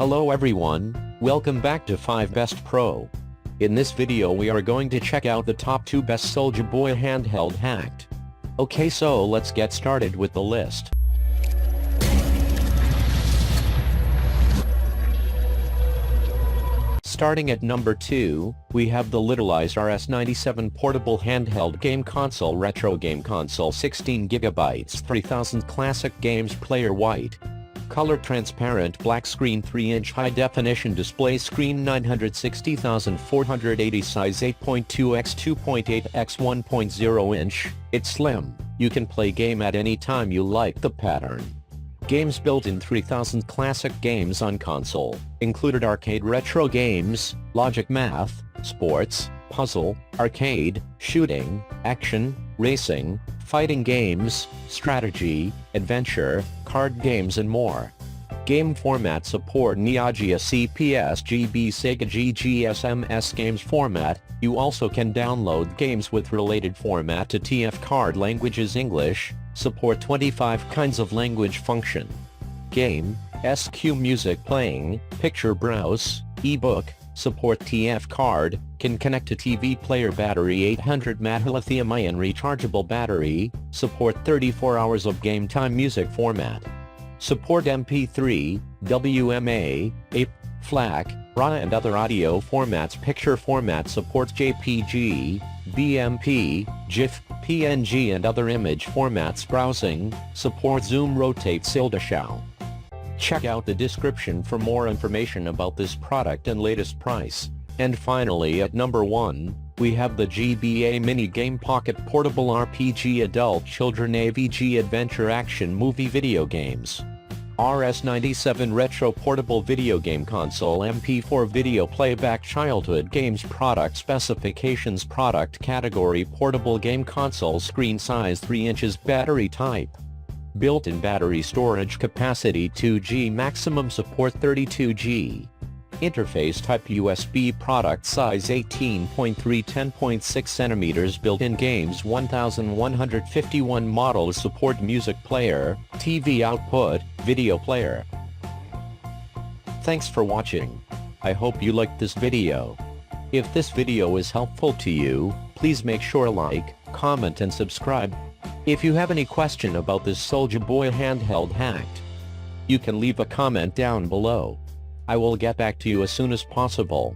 Hello everyone, welcome back to 5 Best Pro. In this video we are going to check out the top 2 best Soulja Boy handheld hacked. Okay, so let's get started with the list. Starting at number 2, we have the Littleice RS97 portable handheld game console retro game console 16GB 3000 classic games player white. Color transparent black screen 3-inch high-definition display screen 960,480 size 8.2 x 2.8 x 1.0 inch. It's slim, you can play game at any time you like the pattern. Games built in 3000 classic games on console, included arcade retro games, logic math, sports, puzzle, arcade, shooting, action, racing, fighting games, strategy, adventure, card games and more. Game format support Neo Geo CPS GB Sega GGSMS games format. You also can download games with related format to TF card languages English, support 25 kinds of language function. Game, SQ music playing, picture browse, ebook, support TF card, can connect to TV player battery 800 mAh lithium-ion rechargeable battery, support 34 hours of game time music format. Support MP3, WMA, APE, FLAC, RAW and other audio formats. Picture format supports JPG, BMP, GIF, PNG and other image formats. Browsing, support zoom rotate Soulja. Check out the description for more information about this product and latest price. And finally at number 1, we have the GBA Mini Game Pocket Portable RPG Adult Children AVG Adventure Action Movie Video Games. RS97 Retro Portable Video Game Console MP4 Video Playback Childhood Games Product Specifications Product Category Portable Game Console Screen Size 3 inches Battery Type Built-in battery storage capacity 2G Maximum support 32G Interface type USB Product size 18.3 10.6 cm Built-in games 1151 models Support music player, TV output, video player. Thanks for watching. I hope you liked this video. If this video is helpful to you, please make sure like, comment and subscribe. If you have any question about this Soulja Boy handheld hacked, you can leave a comment down below. I will get back to you as soon as possible.